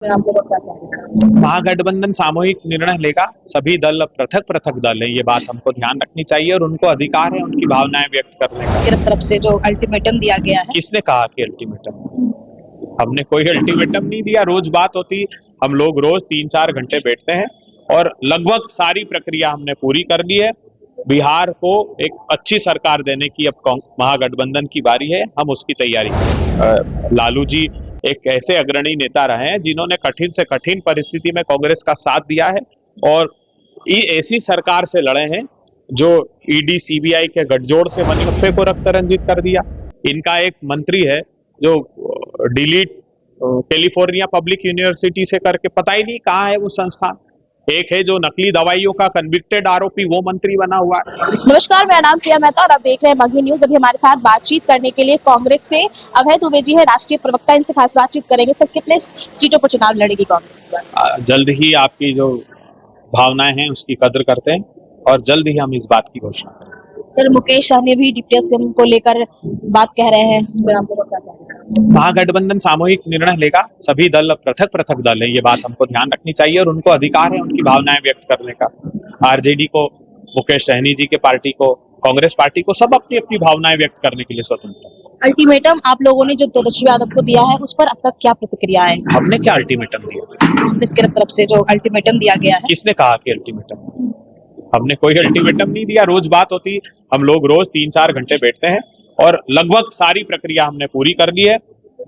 महागठबंधन सामूहिक निर्णय लेगा। सभी दल पृथक पृथक दल हैं, ये बात हमको ध्यान रखनी चाहिए और उनको अधिकार है उनकी भावनाएं व्यक्त करने का। की तरफ से जो अल्टीमेटम दिया गया है, किसने कहा कि अल्टीमेटम? हमने कोई अल्टीमेटम नहीं दिया। रोज बात होती, हम लोग रोज 3-4 घंटे बैठते हैं और लगभग सारी प्रक्रिया हमने पूरी कर ली है। बिहार को एक अच्छी सरकार देने की अब महागठबंधन की बारी है, हम उसकी तैयारी करें। लालू जी एक ऐसे अग्रणी नेता रहे हैं जिन्होंने कठिन से कठिन परिस्थिति में कांग्रेस का साथ दिया है और ऐसी सरकार से लड़े हैं जो ईडी सीबीआई के गठजोड़ से बनी मुद्दे को रक्त रंजित कर दिया। इनका एक मंत्री है जो डिलीट कैलिफोर्निया पब्लिक यूनिवर्सिटी से करके पता ही नहीं कहाँ है वो संस्थान। एक है जो नकली दवाइयों का कन्विक्टेड आरोपी, वो मंत्री बना हुआ है। नमस्कार, मेरा नाम प्रिया मेहता और आप देख रहे हैं मगही न्यूज। अभी हमारे साथ बातचीत करने के लिए कांग्रेस से अभय दुबे जी है, राष्ट्रीय प्रवक्ता। इनसे खास बातचीत करेंगे। सर, कितने सीटों पर चुनाव लड़ेगी कांग्रेस? जल्द ही आपकी जो भावनाएं हैं उसकी कदर करते हैं और जल्द ही हम इस बात की घोषणा करेंगे। सर, मुकेश सहनी भी डिप्टी सीएम को लेकर बात कह रहे हैं, इस पर आपको क्या कहना है? महागठबंधन सामूहिक निर्णय लेगा। सभी दल पृथक पृथक दल हैं, ये बात हमको ध्यान रखनी चाहिए और उनको अधिकार है उनकी भावनाएं व्यक्त करने का। आरजेडी को, मुकेश सहनी जी के पार्टी को, कांग्रेस पार्टी को, सब अपनी अपनी भावनाएं व्यक्त करने के लिए स्वतंत्र है। अल्टीमेटम आप लोगों ने जो तेजस्वी यादव को दिया है, उस पर अब तक क्या प्रतिक्रिया है? हमने क्या अल्टीमेटम दिया? कांग्रेस की तरफ से जो अल्टीमेटम दिया गया है, किसने कहा कि अल्टीमेटम? हमने कोई अल्टीमेटम नहीं दिया। रोज बात होती, हम लोग रोज 3-4 घंटे बैठते हैं और लगभग सारी प्रक्रिया हमने पूरी कर ली है।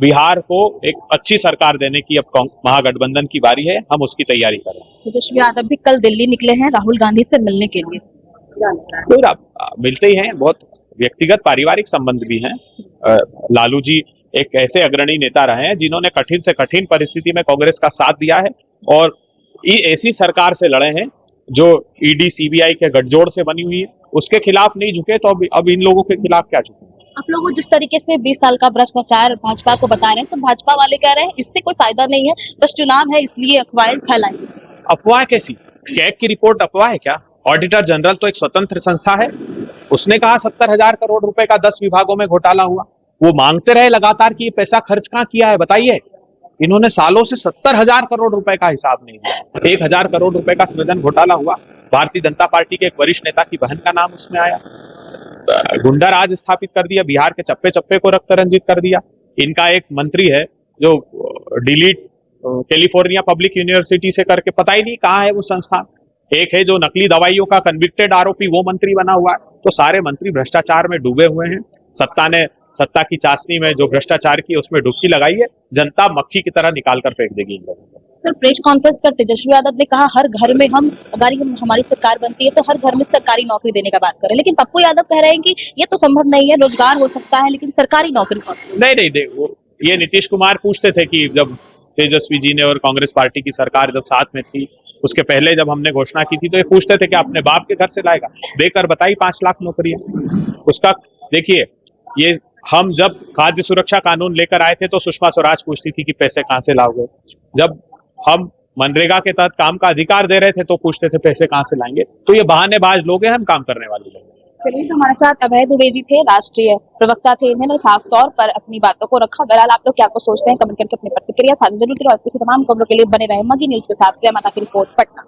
बिहार को एक अच्छी सरकार देने की अब महागठबंधन की बारी है, हम उसकी तैयारी करें। तेजस्वी यादव भी कल दिल्ली निकले हैं राहुल गांधी से मिलने के लिए। मिलते ही हैं, बहुत व्यक्तिगत पारिवारिक संबंध भी हैं। लालू जी एक ऐसे अग्रणी नेता रहे हैं जिन्होंने कठिन से कठिन परिस्थिति में कांग्रेस का साथ दिया है और ऐसी सरकार से लड़े हैं जो ईडी सीबीआई के गठजोड़ से बनी हुई है, उसके खिलाफ नहीं झुके तो अब इन लोगों के खिलाफ क्या झुके? आप लोग जिस तरीके से 20 साल का भ्रष्टाचार भाजपा को बता रहे हैं, तो भाजपा वाले कह रहे हैं इससे कोई फायदा नहीं है, बस चुनाव है इसलिए अफवाहें फैलाएंगे। अफवाह कैसी? कैग की रिपोर्ट अफवाह है क्या? ऑडिटर जनरल तो एक स्वतंत्र संस्था है, उसने कहा 70,000 करोड़ रुपए का 10 विभागों में घोटाला हुआ। वो मांगते रहे लगातार कि ये पैसा खर्च कहां किया है बताइए। इन्होंने सालों से 70,000 करोड़ रुपए का हिसाब नहीं दिया। 1,000 करोड़ रुपए का सृजन घोटाला हुआ। भारतीय जनता पार्टी के एक वरिष्ठ नेता की बहन का नाम उसमें आया। गुंडा राज स्थापित कर दिया, बिहार के चप्पे चप्पे को रक्त रंजित कर दिया। इनका एक मंत्री है जो डिलीट कैलिफोर्निया पब्लिक यूनिवर्सिटी से करके पता ही नहीं कहाँ है वो संस्थान। एक है जो नकली दवाइयों का कन्विक्टेड आरोपी, वो मंत्री बना हुआ है। तो सारे मंत्री भ्रष्टाचार में डूबे हुए हैं। सत्ता की चाशनी में जो भ्रष्टाचार की उसमें डुबकी लगाई है, जनता मक्खी की तरह निकाल कर फेंक देगी इन लोगों को। सर, प्रेस कॉन्फ्रेंस कर तेजस्वी यादव ने कहा हर घर में अगर हमारी सरकार बनती है तो हर घर में सरकारी नौकरी देने का बात करें, लेकिन पप्पू यादव कह रहे हैं कि ये तो संभव नहीं है, रोजगार हो सकता है लेकिन सरकारी नौकरी नहीं। वो ये नीतीश कुमार पूछते थे कि जब तेजस्वी जी ने और कांग्रेस पार्टी की सरकार जब साथ में थी, उसके पहले जब हमने घोषणा की थी तो ये पूछते थे कि अपने बाप के घर से लाएगा। देकर बताई 5 लाख नौकरियां। उसका देखिए, ये हम जब खाद्य सुरक्षा कानून लेकर आए थे तो सुषमा स्वराज पूछती थी कि पैसे कहां से लाओगे। जब हम मनरेगा के तहत काम का अधिकार दे रहे थे तो पूछते थे पैसे कहां से लाएंगे। तो ये बहानेबाज लोग हैं, हम काम करने वाले लोग। चलिए, हमारे साथ अभय दुबे जी थे, राष्ट्रीय प्रवक्ता थे। इन्होंने साफ तौर पर अपनी बातों को रखा। बहरहाल आप लोग क्या कुछ सोचते हैं, कमेंट करके अपनी प्रतिक्रिया साझा जरूर करें और किसी तमाम खबरों के लिए बने रहे मगही न्यूज के साथ। प्रिया मेहता की रिपोर्ट, पटना।